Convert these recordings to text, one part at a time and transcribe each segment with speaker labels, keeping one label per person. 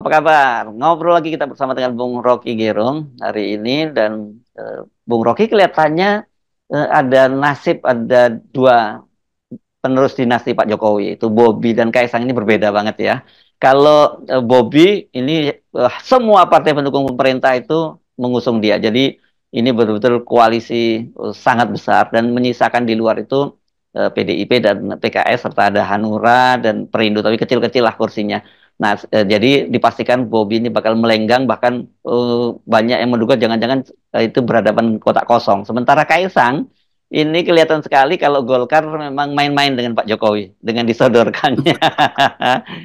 Speaker 1: apa kabar? Ngobrol lagi kita bersama dengan Bung Rocky Gerung hari ini dan Bung Rocky kelihatannya ada nasib ada dua penerus dinasti Pak Jokowi itu Bobi dan Kaisang ini berbeda banget ya. Kalau Bobi ini semua partai pendukung pemerintah itu mengusung dia. Jadi ini betul-betul koalisi sangat besar dan menyisakan di luar itu PDIP dan PKS serta ada Hanura dan Perindo tapi kecil-kecil lah kursinya. Nah, jadi dipastikan Bobi ini bakal melenggang bahkan banyak yang menduga jangan-jangan itu berhadapan kotak kosong. Sementara Kaisang ini kelihatan sekali kalau Golkar memang main-main dengan Pak Jokowi, dengan disodorkannya,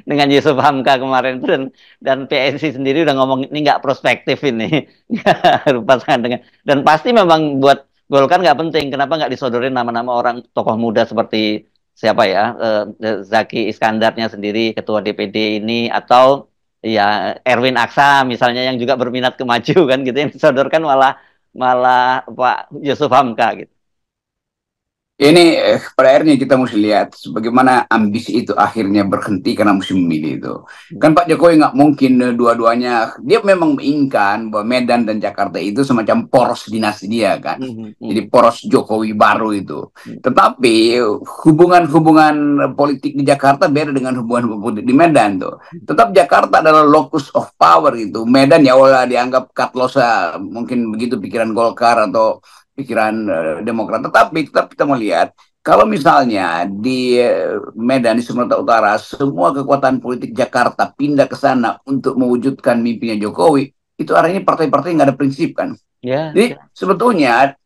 Speaker 1: dengan Yusuf Hamka kemarin itu dan PSI sendiri udah ngomong ini nggak prospektif ini, pasangan dengan dan pasti memang buat Golkar nggak penting, kenapa nggak disodorin nama-nama orang tokoh muda seperti siapa ya, Zaki Iskandarnya sendiri ketua DPD ini atau ya Erwin Aksa misalnya yang juga berminat ke maju kan gitu yang disodorkan malah malah Pak Yusuf Hamka gitu.
Speaker 2: Ini pada akhirnya kita mesti lihat bagaimana ambisi itu akhirnya berhenti karena musim memilih itu. Kan Pak Jokowi nggak mungkin dua-duanya, dia memang menginginkan bahwa Medan dan Jakarta itu semacam poros dinasti dia kan.
Speaker 1: Mhm,
Speaker 2: Jadi
Speaker 1: mhm,
Speaker 2: poros Jokowi baru itu.
Speaker 1: mhm.
Speaker 2: Tetapi hubungan-hubungan politik di Jakarta beda dengan hubungan politik di Medan tuh. Tetap Jakarta adalah locus of power itu. Medan ya Allah dianggap katlosa, mungkin begitu pikiran Golkar atau pikiran Demokrat. Tetapi tetap kita melihat kalau misalnya di Medan di Sumatera Utara semua kekuatan politik Jakarta pindah ke sana untuk mewujudkan mimpinya Jokowi, itu artinya partai-partai nggak ada prinsip kan.
Speaker 1: Ya,
Speaker 2: Jadi sebetulnya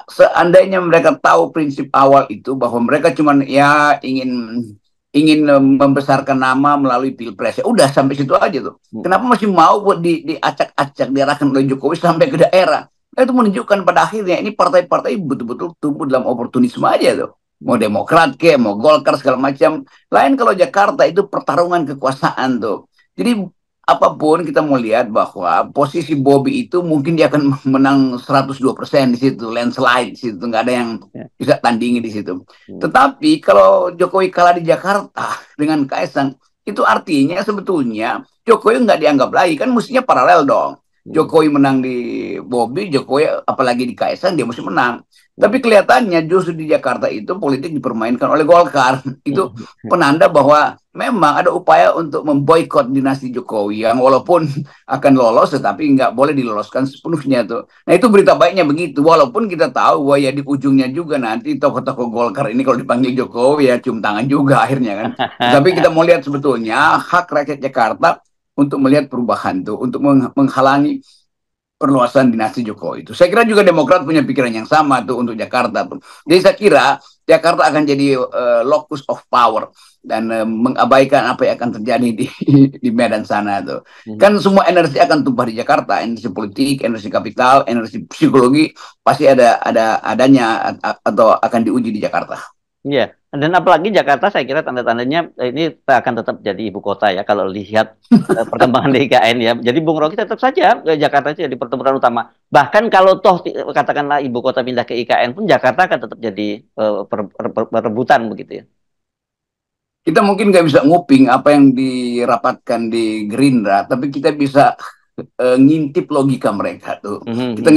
Speaker 2: seandainya mereka tahu prinsip awal itu bahwa mereka cuma ya ingin ingin membesarkan nama melalui pilpres, ya udah sampai situ aja tuh.
Speaker 1: mhm,
Speaker 2: Kenapa masih mau buat diacak-acak diarahkan oleh Jokowi sampai ke daerah? Nah, itu menunjukkan pada akhirnya ini partai-partai betul-betul tumbuh dalam oportunisme aja tuh. Mau
Speaker 1: mhm.
Speaker 2: Demokrat ke, mau Golkar segala macam. Lain kalau Jakarta itu pertarungan kekuasaan tuh. Jadi apapun kita mau lihat bahwa posisi Bobby itu mungkin dia akan menang 102% di situ, landslide di situ, nggak ada yang
Speaker 1: Ya,
Speaker 2: bisa tandingi di situ.
Speaker 1: mhm,
Speaker 2: Tetapi kalau Jokowi kalah di Jakarta dengan Kaisang, itu artinya sebetulnya Jokowi nggak dianggap lagi, kan mestinya paralel dong.
Speaker 1: mhm,
Speaker 2: Jokowi menang di Bobby, Jokowi apalagi di Kaisang dia mesti menang. Tapi
Speaker 1: mhm,
Speaker 2: kelihatannya justru di Jakarta itu politik dipermainkan oleh Golkar. Itu
Speaker 1: mhm.
Speaker 2: penanda bahwa memang ada upaya untuk memboikot dinasti Jokowi yang walaupun akan lolos tetapi nggak boleh diloloskan sepenuhnya tuh. Nah itu berita baiknya begitu. Walaupun kita tahu bahwa ya di ujungnya juga nanti tokoh-tokoh Golkar ini kalau dipanggil Jokowi ya cium tangan juga akhirnya kan. Tetapi kita mau lihat sebetulnya hak rakyat Jakarta untuk melihat perubahan tuh, untuk menghalangi perluasan dinasti Jokowi itu. Saya kira juga Demokrat punya pikiran yang sama tuh untuk Jakarta tuh. Jadi saya kira Jakarta akan jadi locus of power dan mengabaikan apa yang akan terjadi di di Medan sana tuh.
Speaker 1: Mhm.
Speaker 2: Kan semua energi akan tumpah di Jakarta, energi politik, energi kapital, energi psikologi pasti ada adanya atau akan diuji di Jakarta.
Speaker 1: Iya, dan apalagi Jakarta saya kira tanda-tandanya ini akan tetap jadi ibu kota ya kalau lihat perkembangan di IKN ya. Jadi Bung Rocky tetap saja Jakarta itu jadi pertempuran utama. Bahkan kalau toh katakanlah ibu kota pindah ke IKN pun Jakarta akan tetap jadi perebutan begitu ya.
Speaker 2: Kita mungkin nggak bisa nguping apa yang dirapatkan di Gerindra, tapi kita bisa ngintip logika mereka tuh.
Speaker 1: Mhm,
Speaker 2: Kita
Speaker 1: mhm.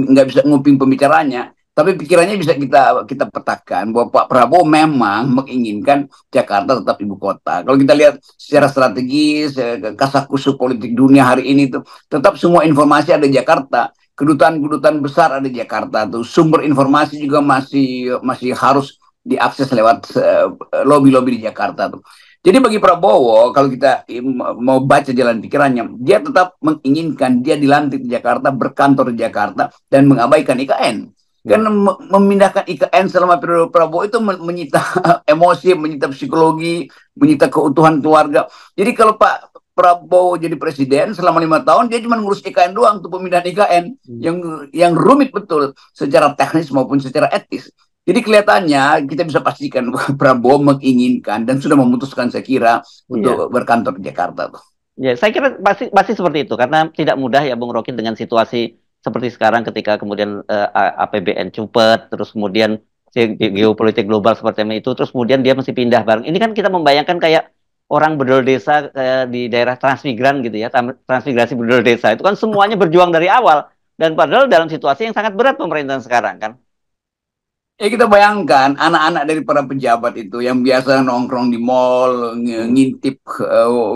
Speaker 2: nggak bisa nguping pembicaranya, tapi pikirannya bisa kita kita petakan bahwa Pak Prabowo memang menginginkan Jakarta tetap ibu kota. Kalau kita lihat secara strategis, kasakusuk politik dunia hari ini tuh, tetap semua informasi ada di Jakarta. Kedutaan-kedutaan besar ada di Jakarta tuh. Sumber informasi juga masih masih harus diakses lewat lobby-lobby di Jakarta tuh. Jadi bagi Prabowo, kalau kita mau baca jalan pikirannya, dia tetap menginginkan dia dilantik di Jakarta, berkantor di Jakarta, dan mengabaikan IKN.
Speaker 1: Ya.
Speaker 2: Karena memindahkan IKN selama periode Prabowo itu menyita emosi, menyita psikologi, menyita keutuhan keluarga. Jadi kalau Pak Prabowo jadi presiden selama 5 tahun, dia cuma ngurus IKN doang untuk pemindahan IKN
Speaker 1: Mhm.
Speaker 2: yang rumit betul secara teknis maupun secara etis. Jadi kelihatannya kita bisa pastikan Prabowo menginginkan dan sudah memutuskan saya kira
Speaker 1: Iya.
Speaker 2: untuk berkantor di Jakarta tuh.
Speaker 1: Ya, saya kira pasti pasti seperti itu karena tidak mudah ya Bung Rokin dengan situasi seperti sekarang ketika kemudian APBN cupet, terus kemudian geopolitik global seperti itu, terus kemudian dia mesti pindah bareng. Ini kan kita membayangkan kayak orang bedol desa di daerah transmigran gitu ya, transmigrasi bedol desa itu kan semuanya berjuang dari awal dan padahal dalam situasi yang sangat berat pemerintahan sekarang kan.
Speaker 2: Ya kita bayangkan anak-anak dari para pejabat itu yang biasa nongkrong di mall,
Speaker 1: Hmm.
Speaker 2: ngintip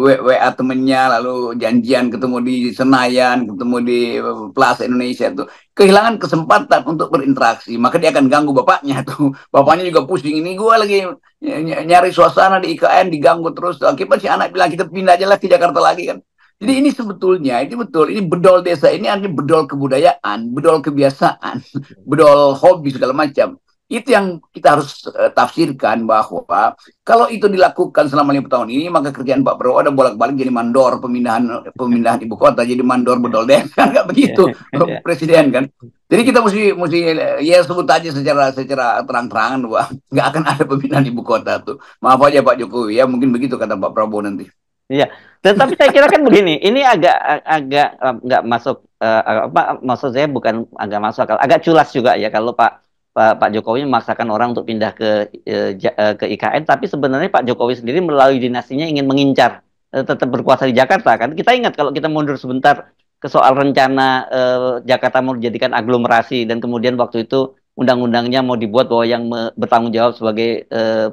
Speaker 2: WA temennya, lalu janjian ketemu di Senayan, ketemu di Plaza Indonesia itu kehilangan kesempatan untuk berinteraksi. Maka dia akan ganggu bapaknya tuh. Bapaknya juga pusing. Ini gue lagi nyari suasana di IKN diganggu terus. Akibat si anak bilang kita pindah aja lah ke Jakarta lagi kan. Jadi
Speaker 1: Hmm.
Speaker 2: ini sebetulnya, ini betul, ini bedol desa ini artinya bedol kebudayaan, bedol kebiasaan, bedol hobi segala macam. Itu yang kita harus tafsirkan bahwa kalau itu dilakukan selama 5 tahun ini, maka kerjaan Pak Prabowo ada bolak-balik jadi mandor pemindahan pemindahan ibu kota, jadi mandor bedol desa kan nggak
Speaker 1: Ya,
Speaker 2: begitu
Speaker 1: ya.
Speaker 2: presiden kan. Jadi kita mesti ya sebut aja secara secara terang-terangan bahwa nggak akan ada pemindahan ibu kota tuh. Maaf aja Pak Jokowi ya, mungkin begitu kata Pak Prabowo nanti.
Speaker 1: Iya, tetapi saya kira kan begini, ini agak nggak masuk apa maksud saya bukan agak masuk akal, agak culas juga ya kalau Pak Jokowi memaksakan orang untuk pindah ke IKN, tapi sebenarnya Pak Jokowi sendiri melalui dinastinya ingin mengincar tetap berkuasa di Jakarta kan. Kita ingat kalau kita mundur sebentar ke soal rencana Jakarta mau dijadikan aglomerasi dan kemudian waktu itu undang-undangnya mau dibuat bahwa yang bertanggung jawab sebagai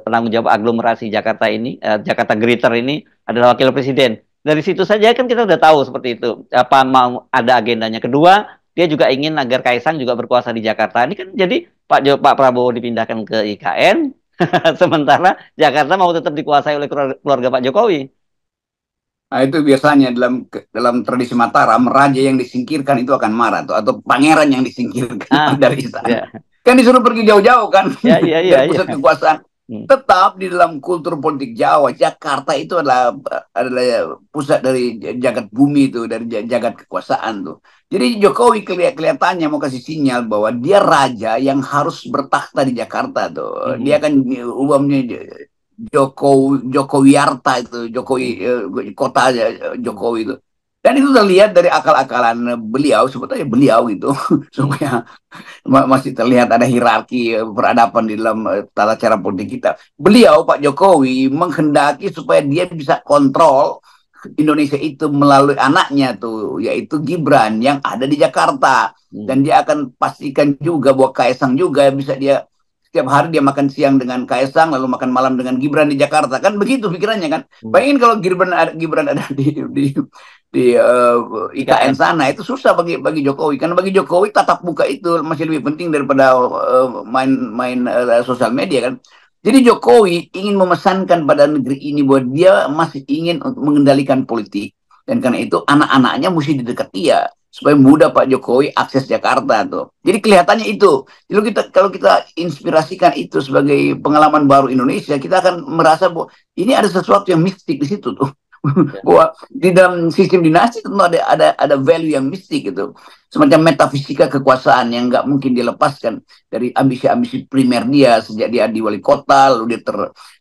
Speaker 1: penanggung jawab aglomerasi Jakarta ini, Jakarta Greater ini adalah wakil presiden. Dari situ saja kan kita udah tahu seperti itu. Apa mau ada agendanya. Kedua, dia juga ingin agar Kaisang juga berkuasa di Jakarta. Ini kan jadi Pak Prabowo dipindahkan ke IKN, sementara Jakarta mau tetap dikuasai oleh keluarga Pak Jokowi.
Speaker 2: Nah, itu biasanya dalam tradisi Mataram, raja yang disingkirkan itu akan marah tuh, atau pangeran yang disingkirkan
Speaker 1: Ah,
Speaker 2: dari istana.
Speaker 1: ya,
Speaker 2: Kan disuruh pergi jauh-jauh kan
Speaker 1: ya, ya, ya,
Speaker 2: dari pusat
Speaker 1: ya.
Speaker 2: kekuasaan.
Speaker 1: Hmm.
Speaker 2: Tetap di dalam kultur politik Jawa, Jakarta itu adalah pusat dari jagat bumi itu, dari jagat kekuasaan tuh. Jadi Jokowi kelihatannya mau kasih sinyal bahwa dia raja yang harus bertakhta di Jakarta tuh. Dia
Speaker 1: Hmm.
Speaker 2: kan umumnya Jokowiarta itu, Jokowi
Speaker 1: Hmm.
Speaker 2: kota Jokowi itu. Dan itu terlihat dari akal-akalan beliau, sebetulnya beliau itu
Speaker 1: Hmm.
Speaker 2: supaya masih terlihat ada hierarki peradaban di dalam tata cara politik kita. Beliau Pak Jokowi menghendaki supaya dia bisa kontrol Indonesia itu melalui anaknya tuh, yaitu Gibran yang ada di Jakarta.
Speaker 1: Hmm.
Speaker 2: Dan dia akan pastikan juga bahwa Kaisang juga bisa dia setiap hari dia makan siang dengan Kaisang, lalu makan malam dengan Gibran di Jakarta. Kan begitu pikirannya kan.
Speaker 1: Hmm.
Speaker 2: Bayangin kalau Gibran ada di IKN
Speaker 1: IKN.
Speaker 2: sana, itu susah bagi Jokowi. Karena bagi Jokowi tatap muka itu masih lebih penting daripada main sosial media kan. Jadi Jokowi ingin memesankan pada negeri ini bahwa dia masih ingin untuk mengendalikan politik. Dan karena itu anak-anaknya mesti didekat dia supaya mudah Pak Jokowi akses Jakarta tuh. Jadi kelihatannya itu. Jadi kalau kita inspirasikan itu sebagai pengalaman baru Indonesia, kita akan merasa bahwa ini ada sesuatu yang mistik di situ tuh.
Speaker 1: Ya.
Speaker 2: Bahwa di dalam sistem dinasti tentu ada value yang mistik gitu, semacam metafisika kekuasaan yang nggak mungkin dilepaskan dari ambisi-ambisi primer dia sejak dia di wali kota, lalu dia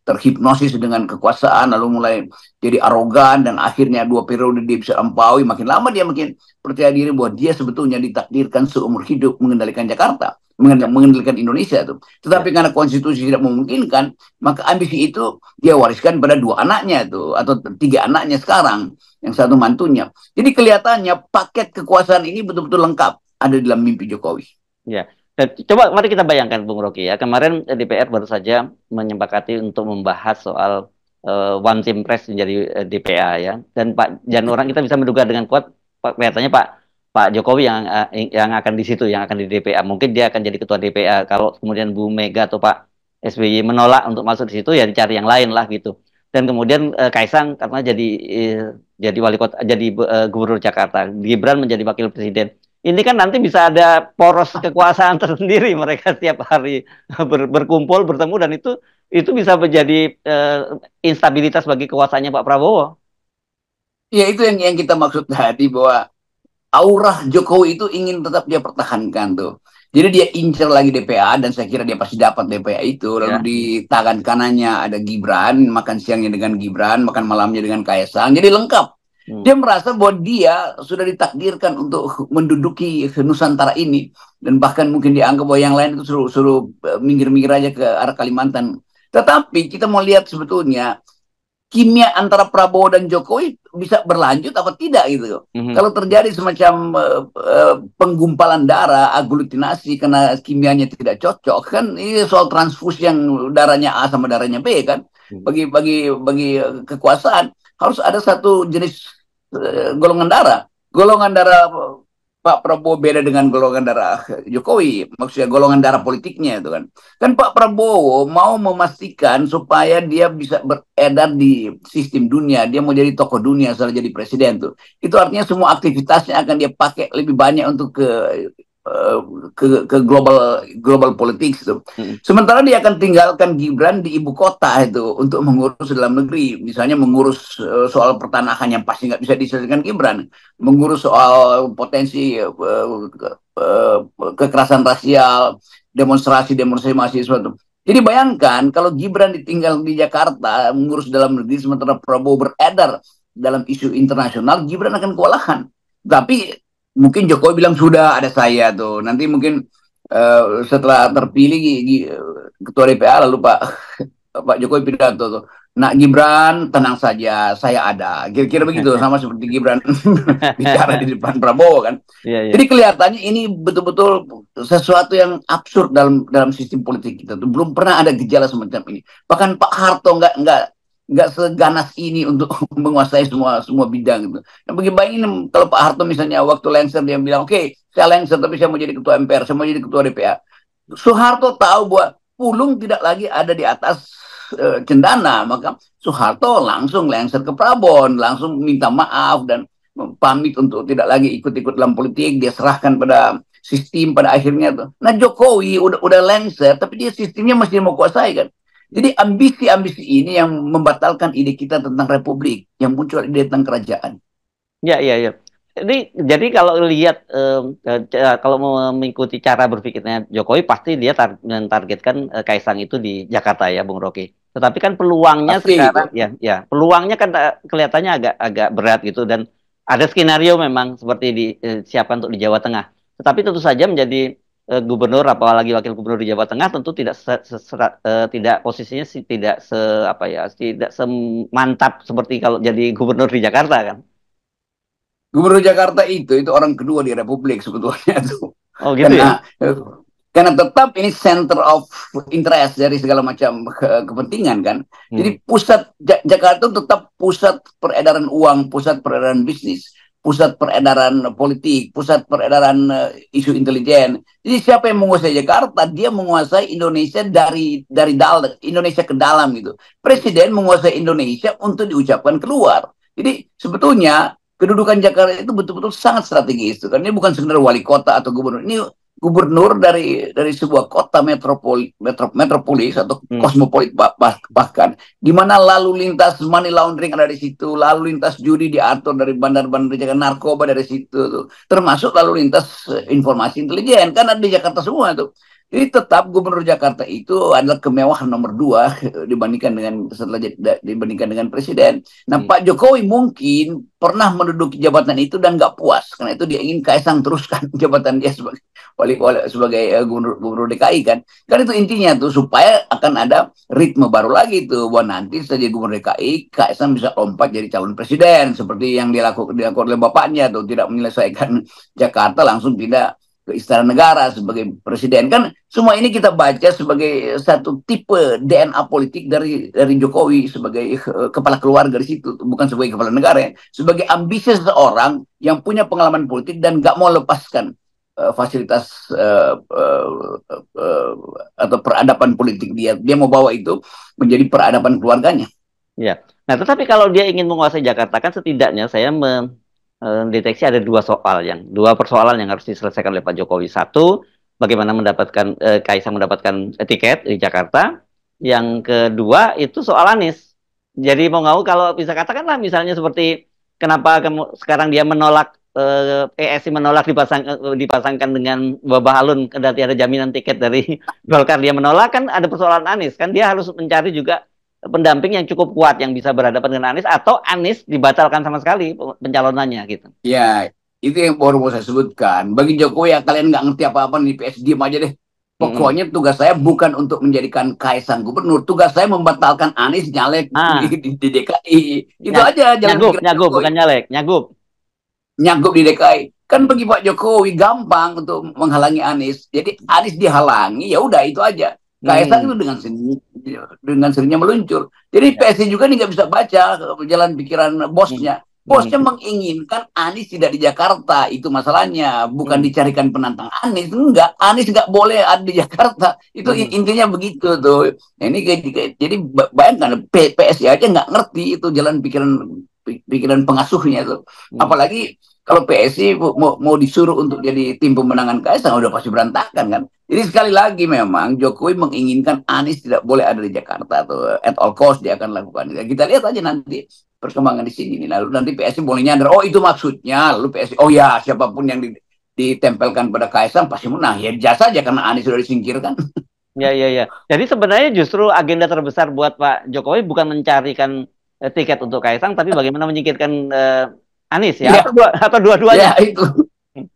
Speaker 2: terhipnosis dengan kekuasaan, lalu mulai jadi arogan dan akhirnya 2 periode dia bisa ampaui, makin lama dia makin percaya diri bahwa dia sebetulnya ditakdirkan seumur hidup mengendalikan Jakarta,
Speaker 1: Ya.
Speaker 2: mengendalikan Indonesia tuh.
Speaker 1: Ya.
Speaker 2: Tetapi karena konstitusi tidak memungkinkan, maka ambisi itu dia wariskan pada 2 anaknya tuh, atau 3 anaknya sekarang, yang satu mantunya. Jadi kelihatannya paket kekuasaan ini betul-betul lengkap ada dalam mimpi Jokowi.
Speaker 1: Ya. Dan coba mari kita bayangkan Bung Rocky ya. Kemarin DPR baru saja menyepakati untuk membahas soal One Team Press menjadi DPA ya. Dan Pak Jan orang kita bisa menduga dengan kuat kelihatannya Pak Jokowi yang akan di situ, yang akan di DPA. Mungkin dia akan jadi ketua DPA. Kalau kemudian Bu Mega atau Pak SBY menolak untuk masuk di situ ya dicari yang lain lah gitu. Dan kemudian Kaisang karena jadi wali kota, jadi gubernur Jakarta. Gibran menjadi wakil presiden. Ini kan nanti bisa ada poros kekuasaan tersendiri, mereka setiap hari berkumpul bertemu dan itu bisa menjadi instabilitas bagi kekuasaannya Pak Prabowo.
Speaker 2: Ya itu yang kita maksud tadi, bahwa aura Jokowi itu ingin tetap dia pertahankan tuh. Jadi dia incer lagi DPA, dan saya kira dia pasti dapat DPA itu. Lalu
Speaker 1: Ya.
Speaker 2: di tangan kanannya ada Gibran, makan siangnya dengan Gibran, makan malamnya dengan Kaisang. Jadi lengkap.
Speaker 1: Hmm.
Speaker 2: Dia merasa bahwa dia sudah ditakdirkan untuk menduduki Nusantara ini, dan bahkan mungkin dianggap bahwa yang lain itu suruh minggir-minggir aja ke arah Kalimantan. Tetapi kita mau lihat sebetulnya kimia antara Prabowo dan Jokowi bisa berlanjut apa tidak gitu. Kalau terjadi semacam penggumpalan darah, aglutinasi karena kimianya tidak cocok, kan ini soal transfusi yang darahnya A sama darahnya B kan. Bagi kekuasaan harus ada satu jenis golongan darah. Golongan darah Pak Prabowo beda dengan golongan darah Jokowi, maksudnya golongan darah politiknya itu kan. Kan Pak Prabowo mau memastikan supaya dia bisa beredar di sistem dunia, dia mau jadi tokoh dunia setelah jadi presiden tuh. Itu artinya semua aktivitasnya akan dia pakai lebih banyak untuk ke global politics itu. Sementara dia akan tinggalkan Gibran di ibu kota itu untuk mengurus dalam negeri, misalnya mengurus soal pertanahan yang pasti nggak bisa diselesaikan Gibran, mengurus soal potensi kekerasan rasial, demonstrasi mahasiswa itu. Jadi bayangkan kalau Gibran ditinggal di Jakarta mengurus dalam negeri sementara Prabowo beredar dalam isu internasional, Gibran akan kewalahan. Tapi mungkin Jokowi bilang sudah ada saya tuh. Nanti mungkin setelah terpilih ketua DPR lalu Pak Jokowi pidato tuh. Nah Gibran tenang saja, saya ada. Kira-kira begitu sama seperti Gibran bicara di depan Prabowo kan. Jadi kelihatannya ini betul-betul sesuatu yang absurd dalam sistem politik kita tuh. Belum pernah ada gejala semacam ini. Bahkan Pak Harto nggak seganas ini untuk menguasai semua bidang gitu. Yang bayangin kalau Pak Harto misalnya waktu lengser dia bilang oke, saya lengser tapi saya mau jadi ketua MPR, saya mau jadi ketua DPR. Soeharto tahu bahwa Pulung tidak lagi ada di atas cendana, maka Soeharto langsung lengser ke Prabon, langsung minta maaf dan pamit untuk tidak lagi ikut-ikut dalam politik, dia serahkan pada sistem pada akhirnya tuh. Nah Jokowi udah lengser, tapi dia sistemnya masih mau kuasai kan. Jadi ambisi-ambisi ini yang membatalkan ide kita tentang republik, yang muncul ide tentang kerajaan.
Speaker 1: Ya. Jadi kalau lihat kalau mau mengikuti cara berpikirnya Jokowi pasti dia mentargetkan Kaisang itu di Jakarta ya, Bung Rocky. Tetapi kan peluangnya pasti, sekarang ya peluangnya kan kelihatannya agak berat gitu dan ada skenario memang seperti disiapkan untuk di Jawa Tengah. Tetapi tentu saja menjadi gubernur apalagi wakil gubernur di Jawa Tengah tentu tidak posisinya tidak tidak semantap seperti kalau jadi gubernur di Jakarta kan.
Speaker 2: Gubernur Jakarta itu orang kedua di Republik sebetulnya tuh.
Speaker 1: Oh gitu
Speaker 2: karena tetap ini center of interest dari segala macam kepentingan kan. Jadi pusat Jakarta itu tetap pusat peredaran uang, pusat peredaran bisnis, pusat peredaran politik, pusat peredaran isu intelijen. Jadi siapa yang menguasai Jakarta, dia menguasai Indonesia dari dalam Indonesia ke dalam gitu. Presiden menguasai Indonesia untuk diucapkan keluar. Jadi sebetulnya kedudukan Jakarta itu betul-betul sangat strategis. Karena ini bukan sekedar wali kota atau gubernur. Ini gubernur dari sebuah kota metropolis atau kosmopolit bahkan di mana lalu lintas money laundering ada di situ, lalu lintas judi diatur dari bandar-bandar jaga narkoba dari situ tuh. Termasuk lalu lintas informasi intelijen kan ada di Jakarta semua tuh. Jadi tetap gubernur Jakarta itu adalah kemewahan nomor 2 dibandingkan dengan presiden. Nah Pak Jokowi mungkin pernah menduduki jabatan itu dan nggak puas, karena itu dia ingin Kaisang teruskan jabatan dia sebagai gubernur DKI kan. Kan itu intinya tuh supaya akan ada ritme baru lagi tuh bahwa nanti setelah jadi gubernur DKI Kaisang bisa lompat jadi calon presiden seperti yang dilakukan oleh bapaknya tuh, tidak menyelesaikan Jakarta langsung pindah ke Istana Negara sebagai presiden. Kan semua ini kita baca sebagai satu tipe DNA politik dari Jokowi sebagai kepala keluarga di situ, bukan sebagai kepala negara ya. Sebagai ambisi seseorang yang punya pengalaman politik dan nggak mau lepaskan fasilitas atau peradaban politik dia mau bawa itu menjadi peradaban keluarganya.
Speaker 1: Ya. Nah, tetapi kalau dia ingin menguasai Jakarta kan setidaknya saya mendeteksi ada dua persoalan yang harus diselesaikan oleh Pak Jokowi. Satu, bagaimana Kaisang mendapatkan tiket di Jakarta. Yang kedua itu soal Anies. Jadi mau nggak kalau bisa katakanlah misalnya seperti kenapa sekarang dia menolak PSI menolak dipasangkan dengan Babah Alun, kendati ada jaminan tiket dari Golkar dia menolak, kan ada persoalan Anies. Kan dia harus mencari juga pendamping yang cukup kuat yang bisa berhadapan dengan Anies, atau Anies dibatalkan sama sekali pencalonannya gitu.
Speaker 2: Ya, itu yang baru mau saya sebutkan. Bagi Jokowi ya kalian nggak ngerti apa-apa di PS, diem aja deh.
Speaker 1: Mm-mm.
Speaker 2: Pokoknya tugas saya bukan untuk menjadikan Kaisang gubernur, tugas saya membatalkan Anies nyalek
Speaker 1: Ah,
Speaker 2: di DKI. Itu
Speaker 1: ny-
Speaker 2: aja jalan
Speaker 1: nyagup,
Speaker 2: pikiran
Speaker 1: nyagup,
Speaker 2: Jokowi.
Speaker 1: bukan nyalek, nyagup.
Speaker 2: Nyagup di DKI. Kan
Speaker 1: Mm.
Speaker 2: bagi Pak Jokowi gampang untuk menghalangi Anies. Jadi Anies dihalangi, ya udah itu aja. Kaisang itu
Speaker 1: Mm.
Speaker 2: dengan sendirinya meluncur. Jadi
Speaker 1: Ya.
Speaker 2: PSI juga nih nggak bisa baca jalan pikiran
Speaker 1: Mm.
Speaker 2: bosnya. Bosnya
Speaker 1: Mm.
Speaker 2: menginginkan Anies tidak di Jakarta, itu masalahnya. Bukan
Speaker 1: Mm.
Speaker 2: dicarikan penantang Anies, enggak. Anies nggak boleh ada di Jakarta. Itu
Speaker 1: Mm.
Speaker 2: intinya begitu tuh. Nah, ini jadi bayangkan PSI aja nggak ngerti itu jalan pikiran pengasuhnya tuh.
Speaker 1: Mm.
Speaker 2: Apalagi kalau PSI mau disuruh untuk jadi tim pemenangan Kaisang udah pasti berantakan kan. Jadi sekali lagi memang Jokowi menginginkan Anies tidak boleh ada di Jakarta tuh, at all cost dia akan lakukan. Kita lihat aja nanti perkembangan di sini nih. Lalu nanti PSI boleh nyadar, oh itu maksudnya. Lalu PSI, oh ya siapapun yang ditempelkan pada Kaisang pasti menang. Ya jasa aja karena Anies sudah disingkirkan.
Speaker 1: Ya, ya, ya. Jadi sebenarnya justru agenda terbesar buat Pak Jokowi bukan mencarikan tiket untuk Kaisang, tapi bagaimana menyingkirkan Anies ya,
Speaker 2: Iya,
Speaker 1: atau
Speaker 2: ya
Speaker 1: dua-duanya.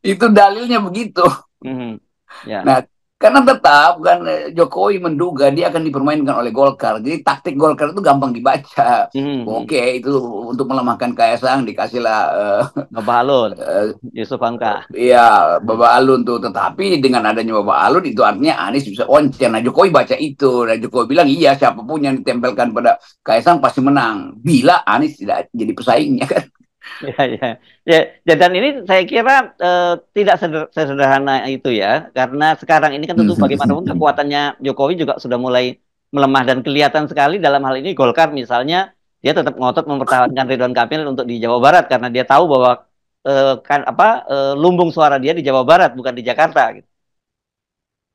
Speaker 2: itu dalilnya begitu.
Speaker 1: Mhm. Ya.
Speaker 2: Nah, karena tetap kan Jokowi menduga dia akan dipermainkan oleh Golkar. Jadi taktik Golkar itu gampang dibaca.
Speaker 1: Mhm.
Speaker 2: Oke, itu untuk melemahkan Kaisang dikasihlah
Speaker 1: Bapak Alun,
Speaker 2: uh,
Speaker 1: Yusuf Hamka.
Speaker 2: ya Bapak Alun tuh. Tetapi dengan adanya Bapak Alun itu artinya Anies bisa oncer. Nah, Jokowi baca itu. Dan Jokowi bilang iya siapapun yang ditempelkan pada Kaisang pasti menang. Bila Anies tidak jadi pesaingnya kan.
Speaker 1: Ya, ya, ya, ya, dan ini saya kira tidak sederhana itu ya, karena sekarang ini kan tentu bagaimanapun kekuatannya Jokowi juga sudah mulai melemah dan kelihatan sekali dalam hal ini Golkar misalnya dia tetap ngotot mempertahankan Ridwan Kamil untuk di Jawa Barat karena dia tahu bahwa kan apa lumbung suara dia di Jawa Barat bukan di Jakarta gitu.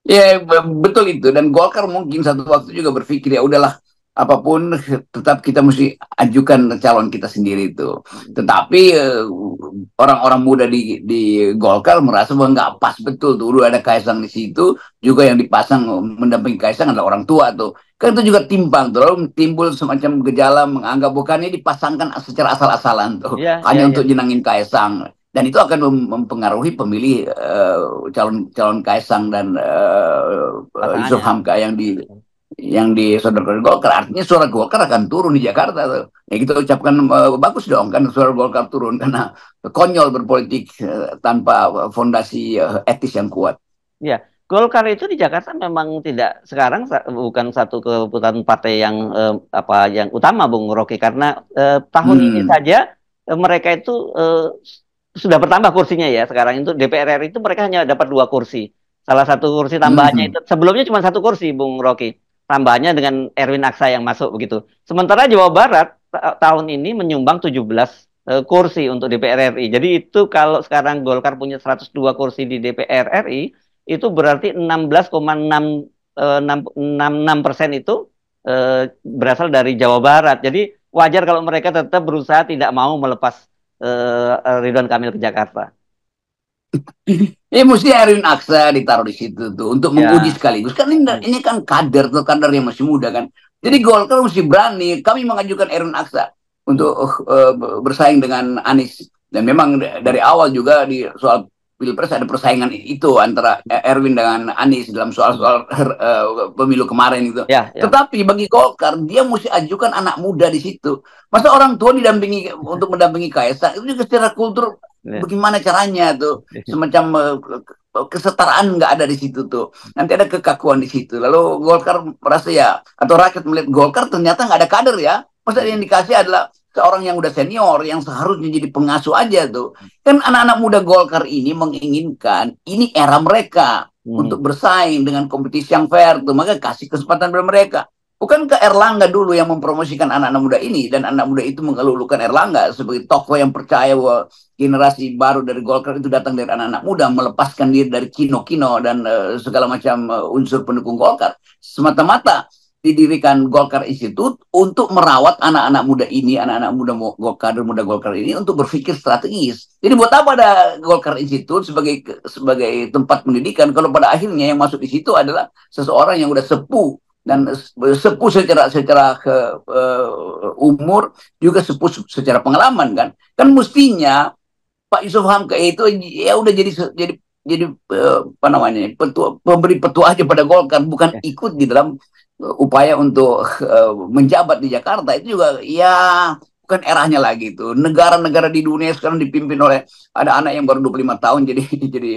Speaker 2: Ya betul itu dan Golkar mungkin satu waktu juga berpikir ya udahlah apapun tetap kita mesti ajukan calon kita sendiri itu. Tetapi orang-orang muda di Golkar merasa bahwa nggak pas betul tuh. Udah ada Kaisang di situ juga yang dipasang mendampingi Kaisang adalah orang tua tuh. Kan itu juga timpang tuh. Lalu timbul semacam gejala menganggap bukannya dipasangkan secara asal-asalan tuh
Speaker 1: Ya, ya,
Speaker 2: hanya
Speaker 1: ya,
Speaker 2: untuk jenangin Kaisang dan itu akan mempengaruhi pemilih calon Kaisang dan Yusuf
Speaker 1: pasangannya.
Speaker 2: Hamka yang disodorkan Golkar. Artinya suara Golkar akan turun di Jakarta tuh. Ya kita ucapkan bagus dong kan suara Golkar turun karena konyol berpolitik tanpa fondasi etis yang kuat.
Speaker 1: Ya, Golkar itu di Jakarta memang tidak sekarang bukan satu keputusan partai yang apa yang utama, Bung Rocky, karena tahun ini
Speaker 2: Hmm.
Speaker 1: saja mereka itu sudah bertambah kursinya ya. Sekarang itu DPR RI itu mereka hanya dapat 2 kursi. Salah satu kursi tambahannya
Speaker 2: Hmm.
Speaker 1: itu sebelumnya cuma 1 kursi, Bung Rocky. Tambahannya dengan Erwin Aksa yang masuk begitu. Sementara Jawa Barat tahun ini menyumbang 17 kursi untuk DPR RI. Jadi itu kalau sekarang Golkar punya 102 kursi di DPR RI, itu berarti 16,66% itu berasal dari Jawa Barat. Jadi wajar kalau mereka tetap berusaha tidak mau melepas Ridwan Kamil ke Jakarta.
Speaker 2: Ya mesti Erwin Aksa ditaruh di situ tuh untuk menguji
Speaker 1: Ya.
Speaker 2: sekaligus kan ini kan kader tuh kader yang masih muda kan. Jadi Golkar mesti berani. Kami mengajukan Erwin Aksa untuk bersaing dengan Anies dan memang dari awal juga di soal pilpres ada persaingan itu antara Erwin dengan Anies dalam soal-soal pemilu kemarin itu.
Speaker 1: Ya, ya.
Speaker 2: Tetapi bagi Golkar dia mesti ajukan anak muda di situ. Masa orang tua didampingi untuk mendampingi Kaisang itu juga secara kultur
Speaker 1: Ya.
Speaker 2: bagaimana caranya tuh semacam kesetaraan nggak ada di situ tuh nanti ada kekakuan di situ lalu Golkar merasa ya atau rakyat melihat Golkar ternyata nggak ada kader ya masa yang dikasih adalah seorang yang udah senior yang seharusnya jadi pengasuh aja tuh kan anak-anak muda Golkar ini menginginkan ini era mereka untuk bersaing dengan kompetisi yang fair tuh maka kasih kesempatan pada mereka. Bukankah Erlangga dulu yang mempromosikan anak-anak muda ini dan anak muda itu mengelulukan Erlangga sebagai tokoh yang percaya bahwa generasi baru dari Golkar itu datang dari anak-anak muda melepaskan diri dari kino-kino dan segala macam unsur pendukung Golkar semata-mata didirikan Golkar Institute untuk merawat anak-anak muda ini anak-anak muda Golkar ini untuk berpikir strategis. Jadi buat apa ada Golkar Institute sebagai tempat pendidikan kalau pada akhirnya yang masuk di situ adalah seseorang yang udah sepuh dan sepuh secara umur juga sepuh secara pengalaman kan mestinya Pak Yusuf Hamka itu ya udah jadi apa namanya, pemberi petua aja pada Golkar, bukan
Speaker 1: Ya.
Speaker 2: ikut di dalam upaya untuk menjabat di Jakarta. Itu juga ya bukan eranya lagi itu. Negara-negara di dunia sekarang dipimpin oleh ada anak yang baru 25 tahun jadi jadi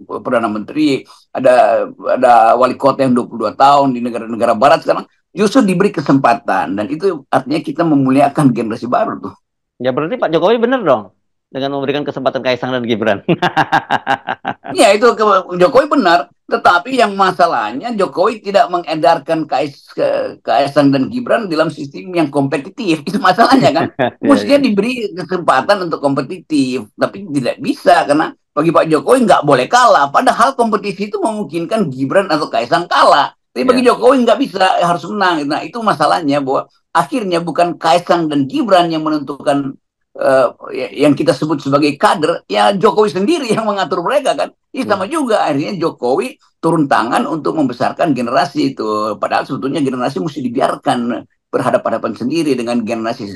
Speaker 2: perdana menteri, ada wali kota yang 22 tahun di negara-negara barat sekarang justru diberi kesempatan, dan itu artinya kita memuliakan generasi baru tuh.
Speaker 1: Ya berarti Pak Jokowi benar dong dengan memberikan kesempatan Kaisang dan Gibran.
Speaker 2: Ya itu Jokowi benar, tetapi yang masalahnya Jokowi tidak mengedarkan Kaisang dan Gibran dalam sistem yang kompetitif. Itu masalahnya kan.
Speaker 1: Ya,
Speaker 2: Mestinya
Speaker 1: ya.
Speaker 2: diberi kesempatan untuk kompetitif, tapi tidak bisa karena bagi Pak Jokowi nggak boleh kalah. Padahal kompetisi itu memungkinkan Gibran atau Kaisang kalah. Tapi bagi
Speaker 1: Ya.
Speaker 2: Jokowi nggak bisa, harus menang. Nah itu masalahnya, bahwa akhirnya bukan Kaisang dan Gibran yang menentukan yang kita sebut sebagai kader, ya Jokowi sendiri yang mengatur mereka kan. Ini sama
Speaker 1: Hmm.
Speaker 2: juga, akhirnya Jokowi turun tangan untuk membesarkan generasi itu. Padahal sebetulnya generasi mesti dibiarkan berhadapan-hadapan sendiri dengan generasi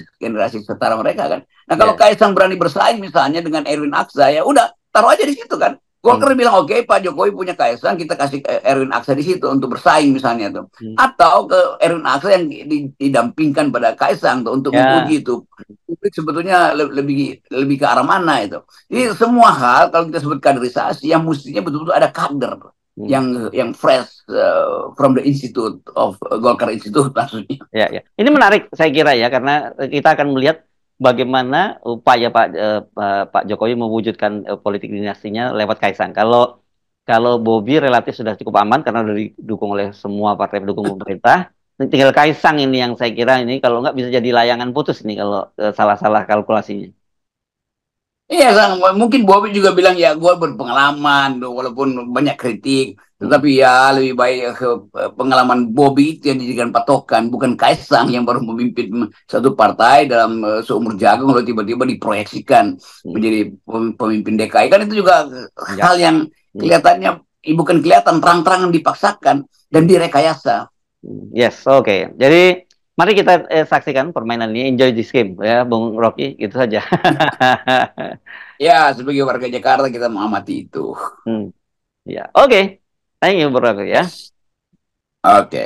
Speaker 2: setara mereka kan. Nah kalau
Speaker 1: Ya.
Speaker 2: Kaisang berani bersaing misalnya dengan Erwin Aksa, ya udah taruh aja di situ kan. Golkar
Speaker 1: Hmm.
Speaker 2: bilang oke, Pak Jokowi punya Kaisang, kita kasih Erwin Aksa di situ untuk bersaing misalnya tuh.
Speaker 1: Hmm.
Speaker 2: Atau ke Erwin Aksa yang didampingkan pada Kaisang tuh, untuk
Speaker 1: Ya.
Speaker 2: menguji itu publik sebetulnya lebih lebih ke arah mana itu. Jadi semua hal kalau kita sebut kaderisasi, yang mestinya betul-betul ada kader
Speaker 1: Hmm.
Speaker 2: yang fresh from the Institute of Golkar Institute maksudnya.
Speaker 1: Ya, ya. Ini menarik saya kira ya, karena kita akan melihat bagaimana upaya Pak Jokowi mewujudkan politik dinastinya lewat Kaisang. Kalau kalau Bobi relatif sudah cukup aman karena sudah didukung oleh semua partai pendukung pemerintah. Tinggal Kaisang ini yang saya kira ini kalau nggak bisa jadi layangan putus nih kalau salah-salah kalkulasinya.
Speaker 2: Iya, mungkin Bobi juga bilang ya gue berpengalaman, walaupun banyak kritik,
Speaker 1: Hmm.
Speaker 2: tetapi ya lebih baik pengalaman Bobi itu yang dijadikan patokan, bukan Kaisang yang baru memimpin satu partai dalam seumur jagung lalu tiba-tiba diproyeksikan
Speaker 1: Hmm.
Speaker 2: menjadi pemimpin DKI. Kan itu juga
Speaker 1: Ya.
Speaker 2: hal yang
Speaker 1: Hmm.
Speaker 2: kelihatannya bukan kelihatan, terang-terangan dipaksakan dan
Speaker 1: Hmm.
Speaker 2: direkayasa.
Speaker 1: Yes, oke. Jadi mari kita saksikan permainan ini, enjoy this game ya, Bung Rocky, gitu saja.
Speaker 2: Ya, sebagai warga Jakarta kita mengamati itu.
Speaker 1: Hmm. Ya, oke. Thank you, Bung Rocky ya.
Speaker 2: Oke.